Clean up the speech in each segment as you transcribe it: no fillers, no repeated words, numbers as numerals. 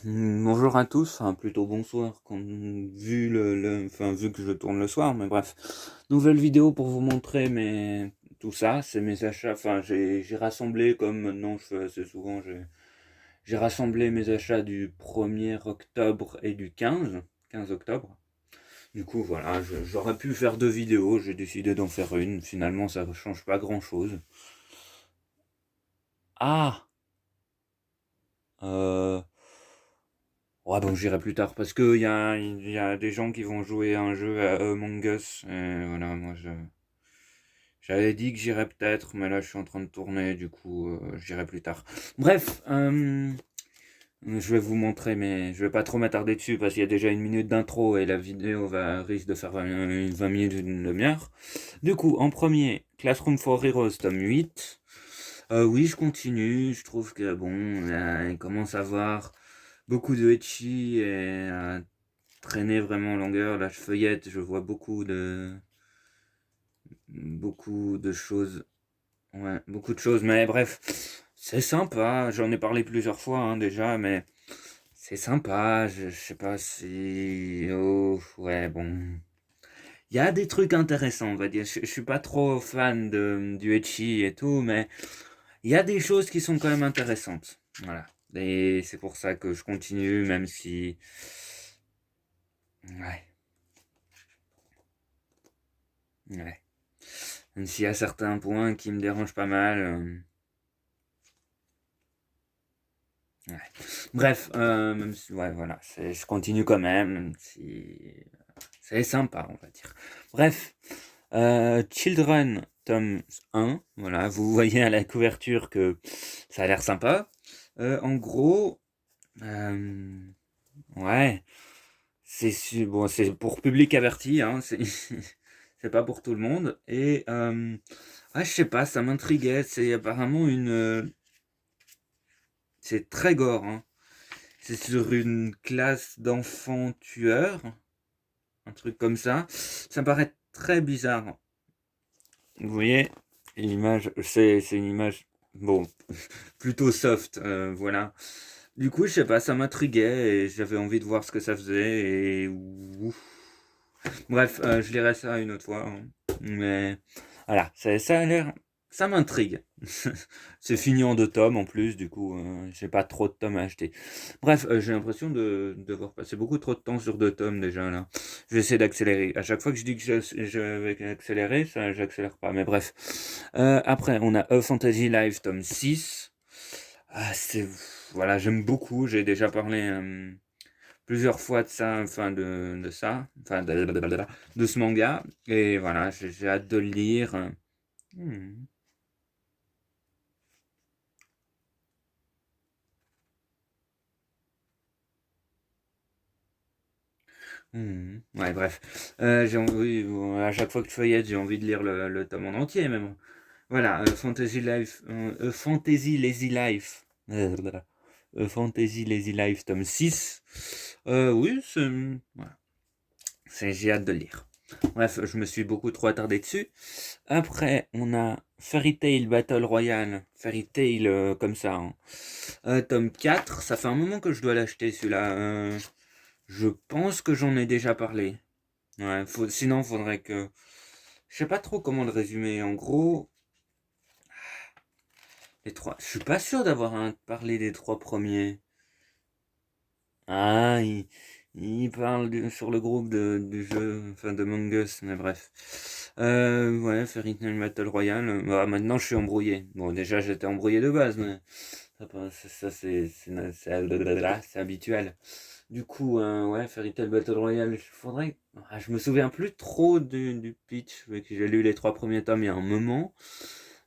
Bonjour à tous, enfin plutôt bonsoir, vu que je tourne le soir, mais bref. Nouvelle vidéo pour vous montrer tout ça, c'est mes achats, enfin j'ai rassemblé, comme maintenant je fais assez souvent, j'ai rassemblé mes achats du 1er octobre et du 15 octobre. Du coup voilà, j'aurais pu faire deux vidéos, j'ai décidé d'en faire une, finalement ça ne change pas grand chose. Ah euh, Ouais, donc j'irai plus tard parce que il y a des gens qui vont jouer à un jeu à Among Us. Et voilà, j'avais dit que j'irais peut-être, mais là je suis en train de tourner, du coup j'irai plus tard. Bref, je vais vous montrer, mais je vais pas trop m'attarder dessus parce qu'il y a déjà une minute d'intro et la vidéo risque de faire 20 minutes, une demi-heure. Du coup, en premier, Classroom for Heroes, tome 8. Oui, je continue, je trouve que bon, il commence à avoir beaucoup de ecchi et traîner vraiment en longueur. Là, je feuillette, je vois beaucoup de choses. Ouais, beaucoup de choses. Mais bref, c'est sympa. J'en ai parlé plusieurs fois hein, déjà, mais c'est sympa. Je sais pas si. Oh, ouais, bon. Il y a des trucs intéressants, on va dire. Je suis pas trop fan du ecchi et tout, mais il y a des choses qui sont quand même intéressantes. Voilà. Et c'est pour ça que je continue, même si. Ouais, ouais. Même s'il y a certains points qui me dérangent pas mal. Ouais. Bref, même si, ouais, voilà, je continue quand même si c'est sympa, on va dire. Bref, Children, tome 1, voilà, vous voyez à la couverture que ça a l'air sympa. En gros, euh, ouais, bon, c'est pour public averti, hein, c'est pas pour tout le monde. Et, je sais pas, ça m'intriguait, c'est apparemment c'est très gore, hein. C'est sur une classe d'enfants tueurs, un truc comme ça. Ça me paraît très bizarre. Vous voyez, l'image, c'est une image, bon, plutôt soft, voilà. Du coup, je sais pas, ça m'intriguait et j'avais envie de voir ce que ça faisait et ouf. Bref, je lirai ça une autre fois, hein. Mais voilà, ça a l'air, ça m'intrigue. C'est fini en deux tomes en plus, du coup, j'ai pas trop de tomes à acheter. Bref, j'ai l'impression de devoir passer beaucoup trop de temps sur deux tomes déjà là. Je vais essayer d'accélérer. À chaque fois que je dis que je vais accélérer, ça, j'accélère pas. Mais bref. Après, on a A Fantasy Life tome 6. Ah, voilà, j'aime beaucoup. J'ai déjà parlé plusieurs fois de ça, enfin de ça, enfin de ce manga. Et voilà, j'ai hâte de le lire. Hmm. Ouais, bref. J'ai envie, bon, à chaque fois que je feuillette, j'ai envie de lire le tome en entier, même. Voilà, Fantasy Lazy Life. Fantasy Lazy Life, tome 6. Oui, voilà. J'ai hâte de le lire. Bref, je me suis beaucoup trop attardé dessus. Après, on a Fairy Tail Battle Royale. Fairy Tail comme ça, hein. Tome 4. Ça fait un moment que je dois l'acheter, celui-là. Je pense que j'en ai déjà parlé. Ouais, sinon, faudrait que. Je sais pas trop comment le résumer. En gros, les trois. Je suis pas sûr d'avoir parlé des trois premiers. Ah, il parle sur le groupe du jeu, enfin de Mangus, mais bref. Ouais, Fairy Tail Battle Royale. Bah, maintenant, je suis embrouillé. Bon, déjà, j'étais embrouillé de base, mais ça, c'est habituel. Du coup, ouais, Fairy Tail Battle Royale, je me souviens plus trop du pitch, vu que j'ai lu les trois premiers tomes il y a un moment.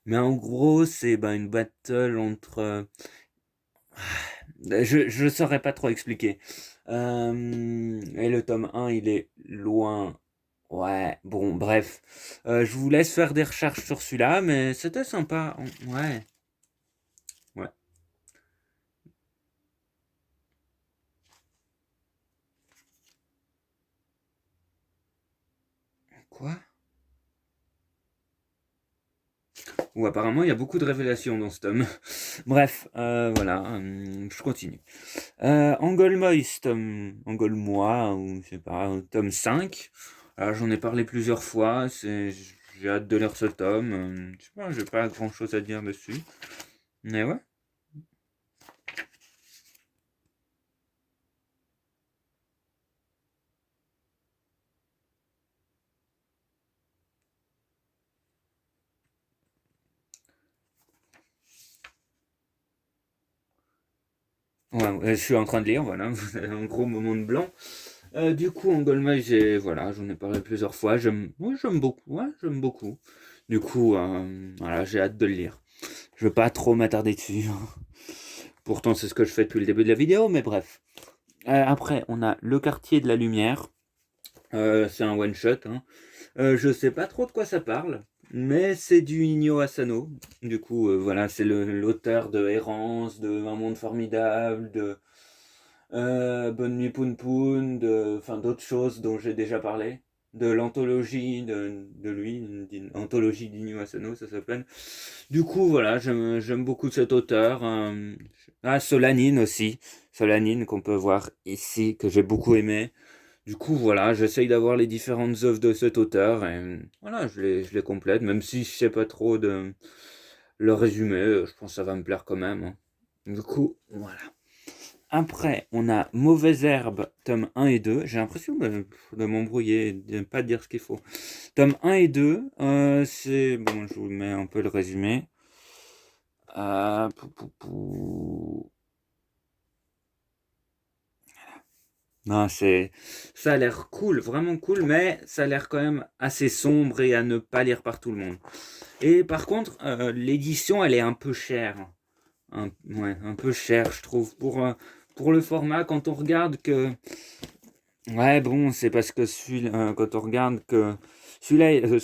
Mais en gros, c'est bah, une battle entre. Je saurais pas trop expliquer. Et le tome un il est loin. Ouais, bon, bref. Je vous laisse faire des recherches sur celui-là, mais c'était sympa. Ouais, ouais. Quoi? Ou apparemment, il y a beaucoup de révélations dans ce tome. Bref, voilà, je continue. Angolmois, Angolmois, ou je sais pas, tome 5. Alors, j'en ai parlé plusieurs fois, j'ai hâte de lire ce tome. Je sais pas, j'ai pas grand chose à dire dessus. Mais ouais. Ouais, ouais, je suis en train de lire, voilà, vous avez un gros moment de blanc. Du coup, Angolmois, voilà, j'en ai parlé plusieurs fois. J'aime beaucoup, ouais, j'aime beaucoup. Du coup, voilà, j'ai hâte de le lire. Je veux pas trop m'attarder dessus. Pourtant, c'est ce que je fais depuis le début de la vidéo, mais bref. Après, on a Le Quartier de la Lumière. C'est un one-shot, hein. Je sais pas trop de quoi ça parle, mais c'est du Inyo Asano. Du coup, voilà, c'est l'auteur de Errance, de Un Monde Formidable, de Bonne Nuit Poun Poun, enfin d'autres choses dont j'ai déjà parlé. De l'anthologie de lui, une anthologie d'Inyo Asano, ça s'appelle. Du coup, voilà, j'aime beaucoup cet auteur. Solanine aussi. Solanine qu'on peut voir ici, que j'ai beaucoup aimé. Du coup, voilà, j'essaye d'avoir les différentes œuvres de cet auteur et voilà, je les complète, même si je sais pas trop de le résumé, je pense que ça va me plaire quand même, hein. Du coup, voilà. Après, on a Mauvaise Herbe, tome 1 et 2. J'ai l'impression de m'embrouiller, de ne pas dire ce qu'il faut. Tome 1 et 2, c'est... Bon, je vous mets un peu le résumé. Pou, pou, pou. Non, ça a l'air cool, vraiment cool, mais ça a l'air quand même assez sombre et à ne pas lire par tout le monde. Et par contre, l'édition, elle est un peu chère. Ouais, un peu chère, je trouve, pour le format. Quand on regarde que... Ouais, bon, c'est parce que quand on regarde que celui-là,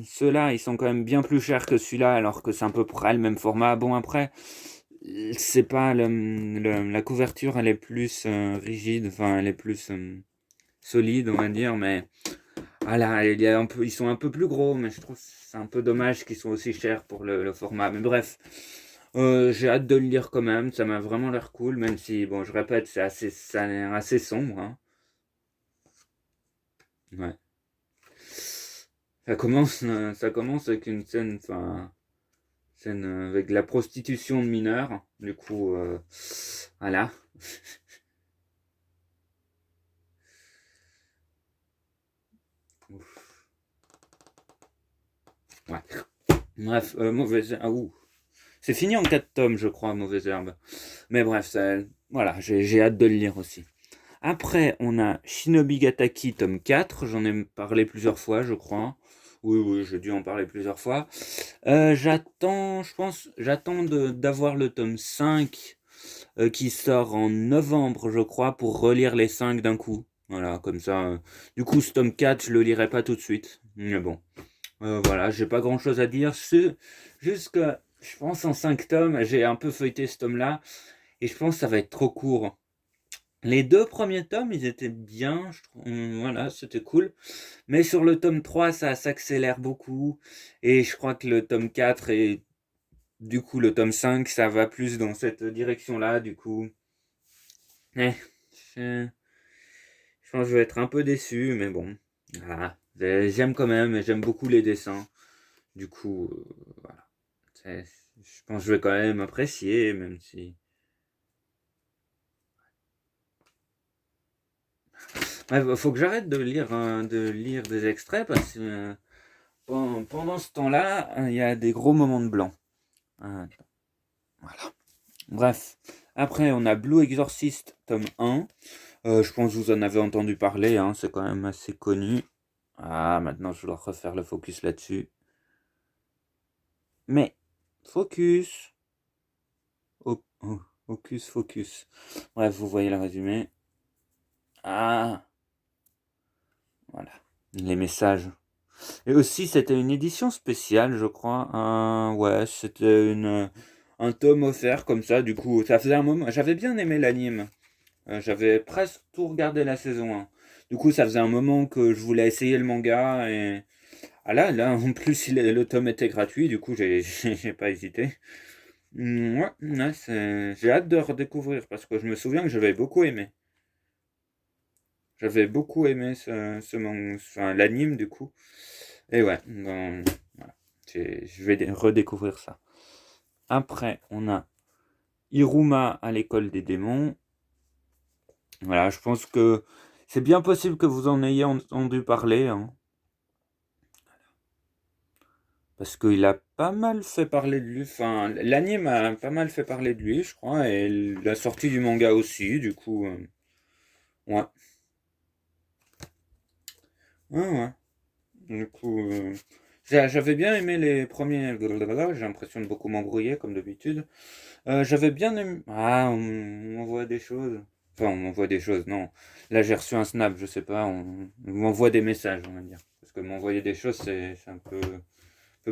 ceux-là, ils sont quand même bien plus chers que celui-là, alors que c'est à peu près le même format. Bon, après, c'est pas la couverture, elle est plus rigide, enfin, elle est plus solide, on va dire, mais voilà, ils sont un peu plus gros, mais je trouve que c'est un peu dommage qu'ils soient aussi chers pour le format. Mais bref, j'ai hâte de le lire quand même, ça m'a vraiment l'air cool, même si, bon, je répète, ça a l'air assez sombre, hein. Ouais. Ça commence avec une scène, enfin, scène avec de la prostitution de mineurs. Du coup, voilà. Ouais. Bref, mauvaise. Ah, ouh. C'est fini en 4 tomes, je crois, Mauvaise Herbe. Mais bref, voilà, j'ai hâte de le lire aussi. Après, on a Shinobi Gataki, tome 4. J'en ai parlé plusieurs fois, je crois. Oui, oui, j'ai dû en parler plusieurs fois. J'attends d'avoir le tome 5 qui sort en novembre, je crois, pour relire les 5 d'un coup. Voilà, comme ça. Du coup, ce tome 4, je le lirai pas tout de suite. Mais bon, voilà, j'ai pas grand-chose à dire. Juste que, je pense, en 5 tomes, j'ai un peu feuilleté ce tome-là, et je pense que ça va être trop court. Les 2 premiers tomes, ils étaient bien, je trouve. Voilà, c'était cool. Mais sur le tome 3, ça s'accélère beaucoup. Et je crois que le tome 4 et du coup le tome 5, ça va plus dans cette direction-là. Du coup, eh, je, je pense que je vais être un peu déçu, mais bon. Voilà. J'aime quand même, et j'aime beaucoup les dessins. Du coup, voilà. Je pense que je vais quand même apprécier, même si... Ouais, faut que j'arrête de lire des extraits parce que pendant ce temps-là, il y a des gros moments de blanc. Voilà. Bref. Après, on a Blue Exorcist, tome 1. Je pense que vous en avez entendu parler, hein, c'est quand même assez connu. Ah, maintenant je dois refaire le focus là-dessus. Mais, focus. Focus, focus. Bref, vous voyez le résumé. Ah, voilà. Les messages. Et aussi, c'était une édition spéciale, je crois. Ouais, c'était un tome offert comme ça. Du coup, ça faisait un moment. J'avais bien aimé l'anime. J'avais presque tout regardé la saison 1. Du coup, ça faisait un moment que je voulais essayer le manga. Et Ah là, en plus, le tome était gratuit, du coup, j'ai pas hésité. Ouais, ouais, j'ai hâte de redécouvrir parce que je me souviens que j'avais beaucoup aimé. J'avais beaucoup aimé enfin, l'anime, du coup. Et ouais, voilà. Je vais redécouvrir ça. Après, on a Iruma à l'école des démons. Voilà, je pense que c'est bien possible que vous en ayez entendu parler, hein, parce qu'il a pas mal fait parler de lui. Enfin, l'anime a pas mal fait parler de lui, je crois, et la sortie du manga aussi, du coup. Ouais, ouais, ouais. Du coup, j'avais bien aimé les premiers. J'ai l'impression de beaucoup m'embrouiller, comme d'habitude. J'avais bien aimé. Ah, on m'envoie des choses. Enfin, on m'envoie des choses, non. Là, j'ai reçu un snap, je sais pas. On m'envoie des messages, on va dire. Parce que m'envoyer des choses, c'est un peu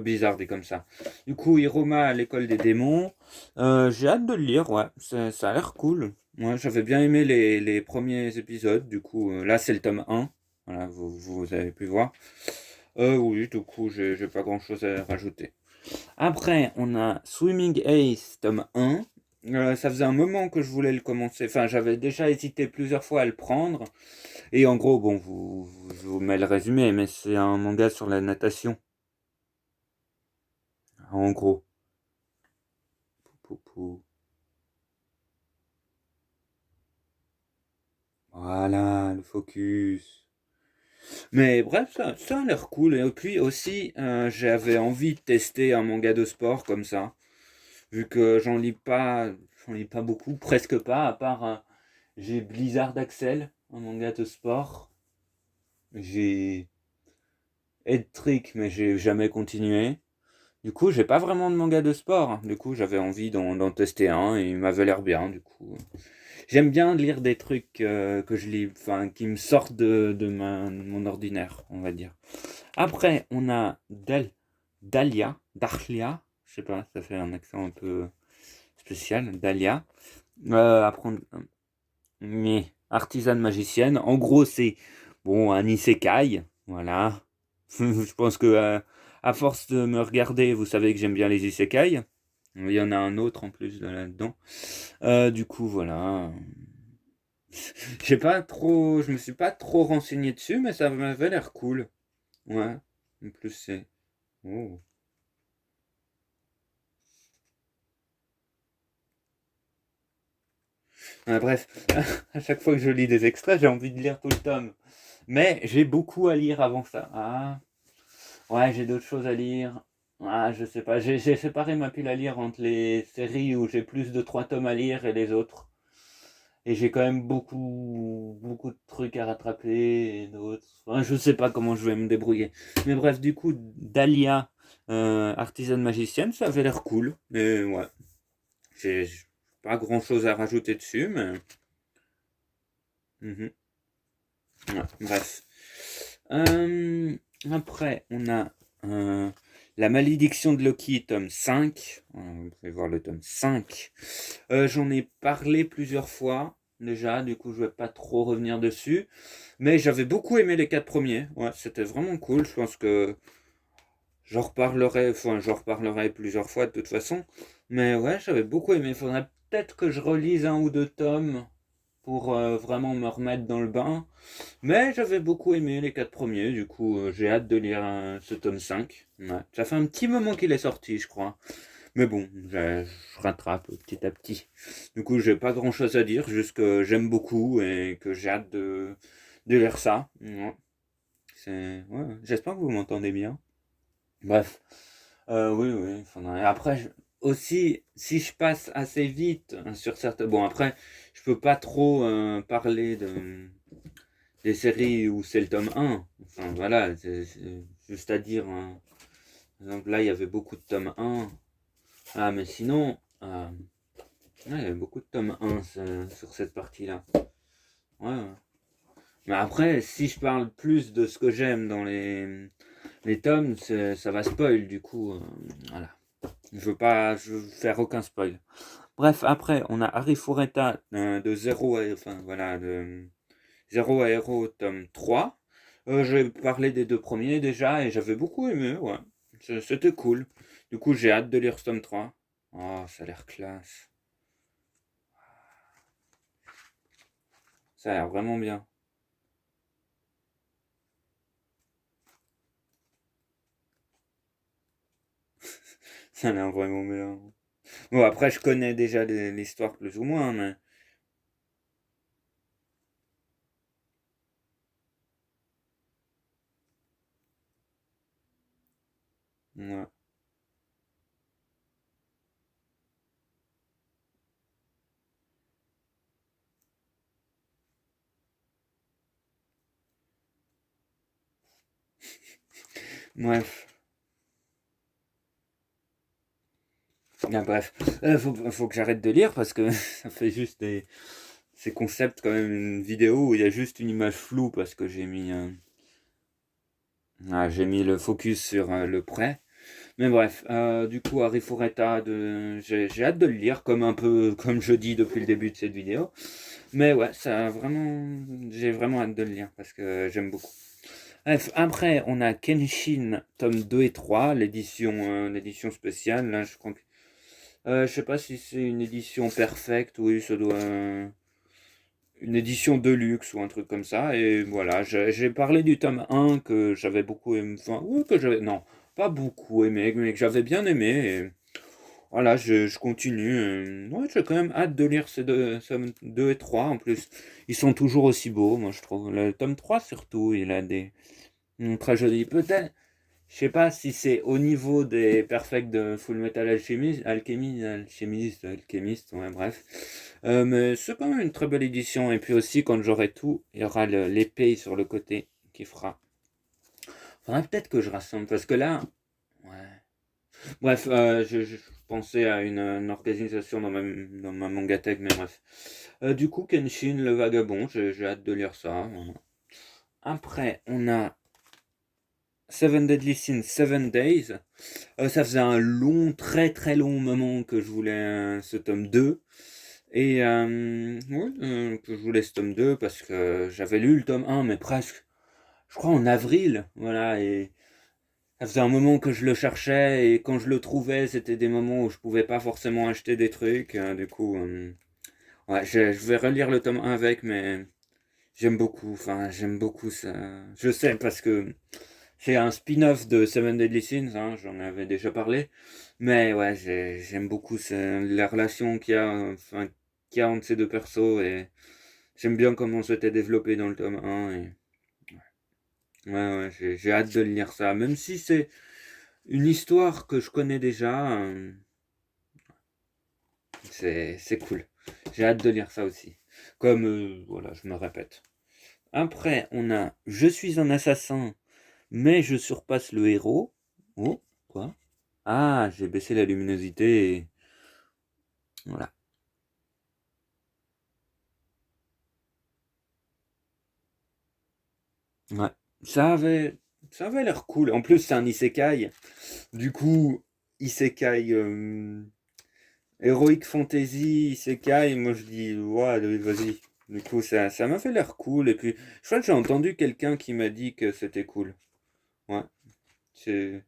bizarre dit comme ça. Du coup, Hiroma à l'école des démons. J'ai hâte de le lire, ouais. Ça a l'air cool. Moi, j'avais bien aimé les premiers épisodes. Du coup, là, c'est le tome 1. Voilà, vous avez pu voir. Oui, du coup, j'ai pas grand chose à rajouter. Après, on a Swimming Ace, tome 1. Ça faisait un moment que je voulais le commencer. Enfin, j'avais déjà hésité plusieurs fois à le prendre. Et en gros, bon, je vous mets le résumé, mais c'est un manga sur la natation. En gros. Pou, pou. Voilà, le focus. Mais bref, ça a l'air cool. Et puis aussi, j'avais envie de tester un manga de sport comme ça. Vu que j'en lis pas beaucoup, presque pas, à part j'ai Blizzard Axel, un manga de sport. J'ai Head Trick, mais j'ai jamais continué. Du coup, j'ai pas vraiment de manga de sport, hein. Du coup, j'avais envie d'en tester un et il m'avait l'air bien. Du coup, j'aime bien lire des trucs que je lis, enfin, qui me sortent de mon ordinaire, on va dire. Après, on a Dahlia, je sais pas, ça fait un accent un peu spécial, Dahlia. Après, mais artisane magicienne. En gros, c'est bon un isekai, voilà. Je pense que à force de me regarder, vous savez que j'aime bien les isekai. Il y en a un autre en plus là-dedans. Du coup, voilà. Je me suis pas trop renseigné dessus, mais ça m'avait l'air cool. Ouais. En plus, c'est. Oh. Bref, à chaque fois que je lis des extraits, j'ai envie de lire tout le tome. Mais j'ai beaucoup à lire avant ça. Ah, ouais, j'ai d'autres choses à lire. Ah, je sais pas. J'ai séparé ma pile à lire entre les séries où j'ai plus de 3 tomes à lire et les autres. Et j'ai quand même beaucoup de trucs à rattraper et d'autres. Enfin, je sais pas comment je vais me débrouiller. Mais bref, du coup, Dahlia, artisane magicienne, ça avait l'air cool. Mais ouais, j'ai pas grand chose à rajouter dessus, mais. Mhm. Ouais, bref. Euh, Après, on a La malédiction de Loki, tome 5. Vous pouvez voir le tome 5. J'en ai parlé plusieurs fois déjà, du coup je vais pas trop revenir dessus. Mais j'avais beaucoup aimé les 4 premiers. Ouais, c'était vraiment cool. Je pense que j'en reparlerai plusieurs fois de toute façon. Mais ouais, j'avais beaucoup aimé. Il faudrait peut-être que je relise un ou deux tomes pour vraiment me remettre dans le bain. Mais j'avais beaucoup aimé les 4 premiers, du coup j'ai hâte de lire ce tome 5. Ouais. Ça fait un petit moment qu'il est sorti, je crois. Mais bon, je rattrape petit à petit. Du coup, j'ai pas grand chose à dire, juste que j'aime beaucoup et que j'ai hâte de lire ça. Ouais. Ouais. J'espère que vous m'entendez bien. Bref, oui, oui. Après, aussi, si je passe assez vite sur certains. Bon, après, je peux pas trop parler des séries où c'est le tome 1. Enfin, voilà, c'est juste à dire, hein. Par exemple, là, il y avait beaucoup de tome 1. Ah, mais sinon, ouais, il y avait beaucoup de tome 1 sur cette partie-là. Ouais, ouais. Mais après, si je parle plus de ce que j'aime dans les tomes, ça va spoil, du coup, voilà. Je veux faire aucun spoil. Bref, après, on a Harry Fureta de 0 à, enfin, voilà, de 0 à Hero, tome 3. J'ai parlé des deux premiers déjà et j'avais beaucoup aimé, ouais. C'était cool. Du coup, j'ai hâte de lire ce tome 3. Oh, ça a l'air classe. Ça a l'air vraiment bien. Ça a l'air vraiment bien. Bon, après, je connais déjà l'histoire plus ou moins, mais... Ouais. Bref. Ah, bref. Faut que j'arrête de lire parce que ça fait juste ces concepts, quand même, une vidéo où il y a juste une image floue parce que j'ai mis le focus sur le prêt. Mais bref, du coup, Harry Fureta, j'ai hâte de le lire, comme un peu, comme je dis depuis le début de cette vidéo. Mais ouais, j'ai vraiment hâte de le lire parce que j'aime beaucoup. Bref, après, on a Kenshin, tome 2 et 3, l'édition spéciale. Là, je crois que, je sais pas si c'est une édition perfecte, oui, ça doit, une édition de luxe ou un truc comme ça. Et voilà, j'ai parlé du tome 1 que j'avais beaucoup aimé, enfin, ou que j'avais, non, pas beaucoup aimé, mais que j'avais bien aimé. Et voilà, je continue. Ouais, j'ai quand même hâte de lire ces tomes 2 et 3 en plus. Ils sont toujours aussi beaux, moi je trouve. Le tome 3 surtout, il a des très jolis. Peut-être, je sais pas si c'est au niveau des perfects de Full Metal Alchemist, ouais, bref. Mais c'est quand même une très belle édition. Et puis aussi, quand j'aurai tout, il y aura l'épée sur le côté qui fera. Faudrait peut-être que je rassemble, parce que là, ouais. Bref, je pensais à une organisation dans ma mangatech, mais bref. Du coup, Kenshin, le vagabond, j'ai hâte de lire ça. Voilà. Après, on a Seven Deadly Sins, Seven Days. Ça faisait un long, très très long moment que je voulais ce tome 2. Et ouais, que je voulais ce tome 2 parce que j'avais lu le tome 1, mais presque, je crois en avril. Voilà, et ça faisait un moment que je le cherchais, et quand je le trouvais, c'était des moments où je pouvais pas forcément acheter des trucs. Du coup, ouais, je vais relire le tome 1 avec, mais j'aime beaucoup ça. Je sais parce que c'est un spin-off de Seven Deadly Sins, hein, j'en avais déjà parlé. Mais ouais, j'aime beaucoup la relation qu'il y a entre ces deux persos, et j'aime bien comment c'était développé dans le tome 1. Et ouais, ouais, j'ai hâte de lire ça. Même si c'est une histoire que je connais déjà, c'est cool. J'ai hâte de lire ça aussi. Comme, voilà, je me répète. Après, on a Je suis un assassin, mais je surpasse le héros. Oh, quoi? Ah, j'ai baissé la luminosité et voilà. Ouais. Ça avait, ça avait l'air cool. En plus, c'est un isekai. Du coup, isekai, heroic fantasy, isekai, moi je dis, ouais, allez, vas-y. Du coup, ça m'a fait l'air cool. Et puis, je crois que j'ai entendu quelqu'un qui m'a dit que c'était cool. Ouais, c'est,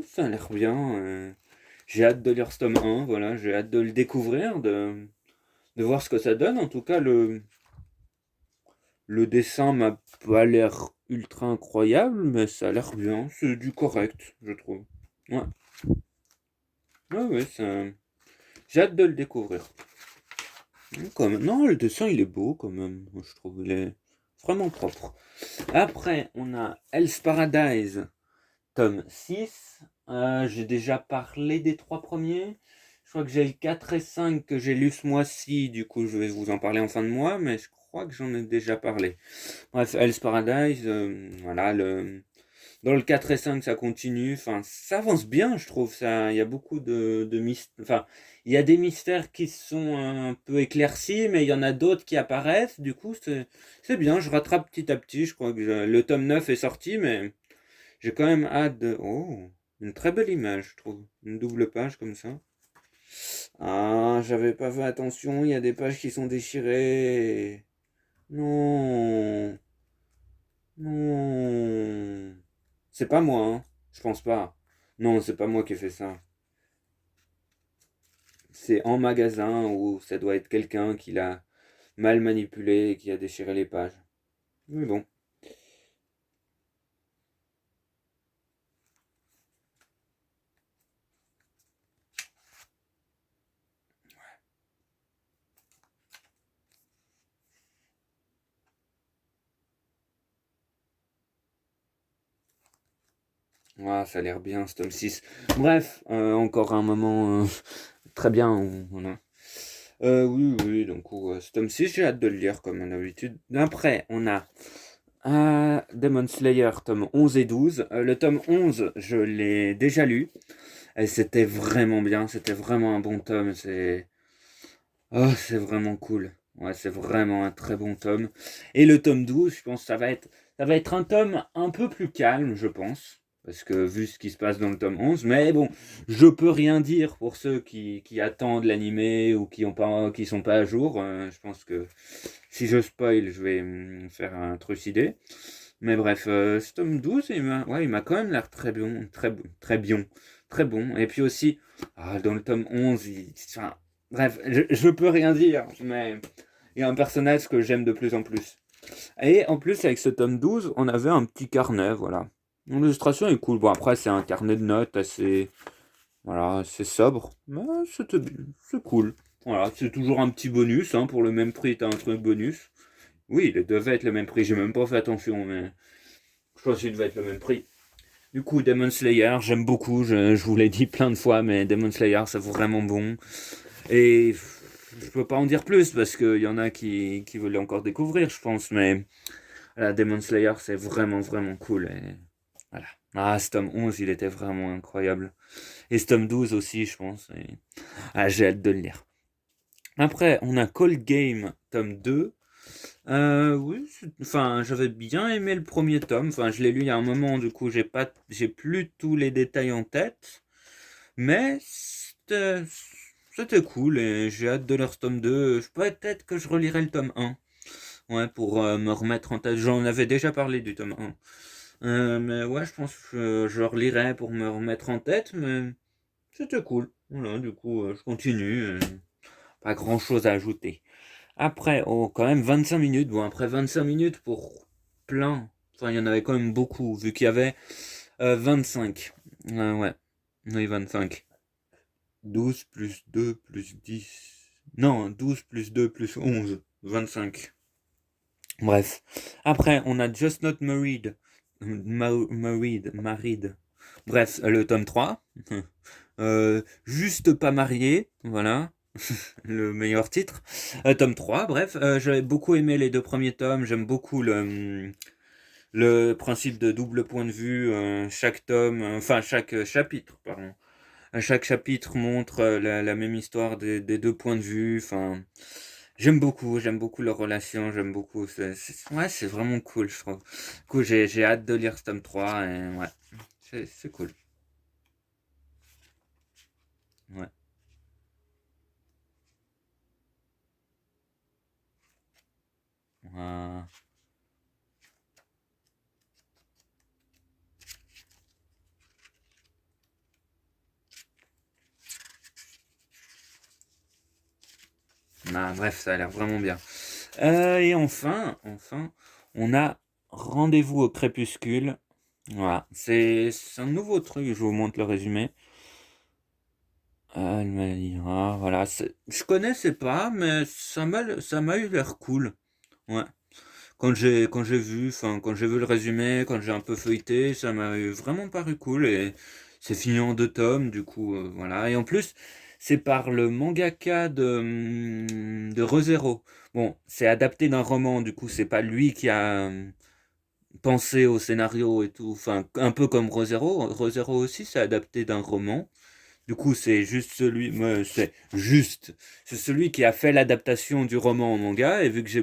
ça a l'air bien. J'ai hâte de lire ce tome 1, voilà. J'ai hâte de le découvrir, de voir ce que ça donne. En tout cas, le dessin m'a pas l'air ultra incroyable, mais ça a l'air bien. C'est du correct, je trouve. Ouais, ouais, ouais, j'ai hâte de le découvrir. Non, le dessin il est beau quand même, moi, je trouve. Il est vraiment propre. Après, on a Hell's Paradise, tome 6. J'ai déjà parlé des trois premiers. Je crois que j'ai le 4 et 5 que j'ai lu ce mois-ci. Du coup, je vais vous en parler en fin de mois, mais je crois que j'en ai déjà parlé. Bref, Hell's Paradise, voilà, dans le 4 et 5 ça continue. Enfin, ça avance bien, je trouve. Il y a beaucoup de mystères. Enfin, il y a des mystères qui sont un peu éclaircis, mais il y en a d'autres qui apparaissent. Du coup, c'est bien. Je rattrape petit à petit. Je crois que le tome 9 est sorti, mais j'ai quand même hâte de. Oh, une très belle image, je trouve. Une double page comme ça. Ah, j'avais pas fait attention. Il y a des pages qui sont déchirées. Non. Non. C'est pas moi, hein. Je pense pas. Non, c'est pas moi qui ai fait ça. C'est en magasin ou ça doit être quelqu'un qui l'a mal manipulé et qui a déchiré les pages. Mais bon. Ah, ça a l'air bien ce tome 6. Bref, encore un moment très bien. Voilà. Oui, oui, donc ce tome 6, j'ai hâte de le lire comme d'habitude. Après, on a Demon Slayer, tome 11 et 12. Le tome 11, je l'ai déjà lu. Et c'était vraiment bien, c'était vraiment un bon tome. C'est vraiment cool. Ouais, c'est vraiment un très bon tome. Et le tome 12, je pense que ça va être un tome un peu plus calme, je pense. Parce que vu ce qui se passe dans le tome 11, mais bon, je peux rien dire pour ceux qui attendent l'animé ou qui sont pas à jour. Je pense que si je spoil, je vais me faire un trucidé. Mais bref, ce tome 12, il m'a quand même l'air très bon, très bien, très bon. Et puis aussi, dans le tome 11, enfin, bref, je peux rien dire, mais il y a un personnage que j'aime de plus en plus. Et en plus, avec ce tome 12, on avait un petit carnet, voilà. L'illustration est cool. Bon, après, c'est un carnet de notes assez, voilà, assez sobre, mais c'est cool. Voilà, c'est toujours un petit bonus, hein, pour le même prix, t'as un truc bonus. Oui, il devait être le même prix, j'ai même pas fait attention, mais je pense qu'il devait être le même prix. Du coup, Demon Slayer, j'aime beaucoup, je vous l'ai dit plein de fois, mais Demon Slayer, c'est vraiment bon. Et je peux pas en dire plus, parce qu'il y en a qui veulent encore découvrir, je pense, mais voilà, Demon Slayer, c'est vraiment, vraiment cool. Et voilà. Ah, ce tome 11, il était vraiment incroyable. Et ce tome 12 aussi, je pense. J'ai hâte de le lire. Après, on a Cold Game, tome 2. Oui, enfin, j'avais bien aimé le premier tome. Enfin, je l'ai lu il y a un moment, du coup, j'ai plus tous les détails en tête. Mais c'était cool et j'ai hâte de lire ce tome 2. Peut-être que je relirai le tome 1. Ouais, pour me remettre en tête. J'en avais déjà parlé du tome 1. Mais ouais, je pense que je relirai pour me remettre en tête. Mais c'était cool. Voilà, du coup, je continue. Pas grand chose à ajouter. Après, quand même 25 minutes. Bon, après 25 minutes pour plein. Enfin, il y en avait quand même beaucoup, vu qu'il y avait 25. Ouais, oui, 25. 12 plus 2 plus 10. Non, 12 plus 2 plus 11. 25. Bref. Après, on a Just Not Married. Married. Bref, le tome 3. Juste pas marié. Voilà. Le meilleur titre. Tome 3, bref. J'avais beaucoup aimé les deux premiers tomes. J'aime beaucoup le principe de double point de vue. Chaque tome, enfin chaque chapitre, pardon. Chaque chapitre montre la même histoire des deux points de vue. Enfin, j'aime beaucoup leur relation. J'aime beaucoup. Ouais, c'est vraiment cool, je trouve. Du coup, j'ai hâte de lire ce tome 3. Et ouais, c'est cool. Ouais. Ouais. Bref, ça a l'air vraiment bien. Et enfin, on a Rendez-vous au crépuscule. Voilà, c'est un nouveau truc, je vous montre le résumé. Une maladie rare, voilà. Je connaissais pas, mais ça m'a eu l'air cool. Ouais. Quand j'ai vu, enfin, quand j'ai vu le résumé, quand j'ai un peu feuilleté, ça m'a vraiment paru cool et c'est fini en deux tomes, du coup, voilà. Et en plus, c'est par le mangaka de ReZero. Bon, c'est adapté d'un roman, du coup, c'est pas lui qui a pensé au scénario et tout. Enfin, un peu comme ReZero. ReZero aussi, c'est adapté d'un roman. Du coup, c'est celui qui a fait l'adaptation du roman en manga. Et vu que j'ai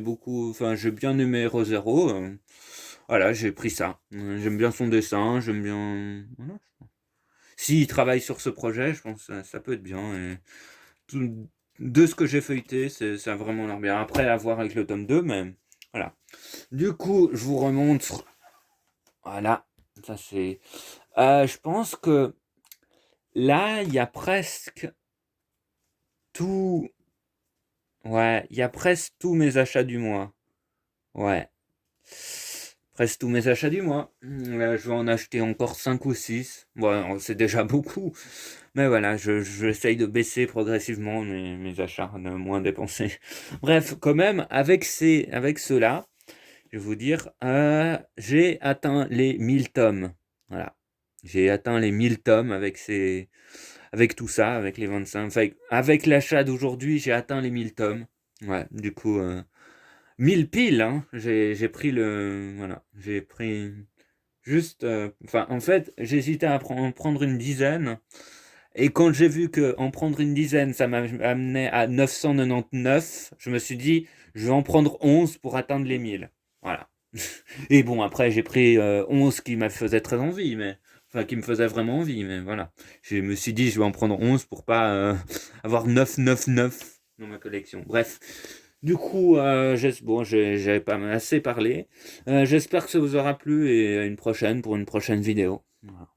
bien aimé ReZero, voilà, j'ai pris ça. J'aime bien son dessin, j'aime bien. Voilà. S'il travaille sur ce projet, je pense que ça peut être bien. Et de ce que j'ai feuilleté, ça a vraiment l'air bien. Après, à voir avec le tome 2, mais voilà. Du coup, je vous remontre. Voilà, ça c'est... je pense que là, il y a presque tout... Ouais, il y a presque tous mes achats du mois. Ouais, presque tous mes achats du mois. Là, je vais en acheter encore 5 ou 6. Bon, c'est déjà beaucoup. Mais voilà, j'essaye de baisser progressivement mes achats, de moins dépenser. Bref, quand même, avec cela, je vais vous dire, j'ai atteint les 1000 tomes. Voilà. J'ai atteint les 1000 tomes avec tout ça, avec les 25. Enfin, avec l'achat d'aujourd'hui, j'ai atteint les 1000 tomes. Ouais, du coup, 1000 piles, hein. J'ai pris le. Voilà. J'ai pris juste. Enfin, en fait, j'hésitais à en prendre une dizaine. Et quand j'ai vu que en prendre une dizaine, ça m'amenait à 999, je me suis dit, je vais en prendre 11 pour atteindre les 1000. Voilà. Et bon, après, j'ai pris 11 qui me faisaient très envie, mais... Enfin, qui me faisaient vraiment envie, mais voilà. Je me suis dit, je vais en prendre 11 pour pas avoir 999 dans ma collection. Bref. Du coup, bon, j'avais pas assez parlé. J'espère que ça vous aura plu et à une prochaine pour une prochaine vidéo. Voilà.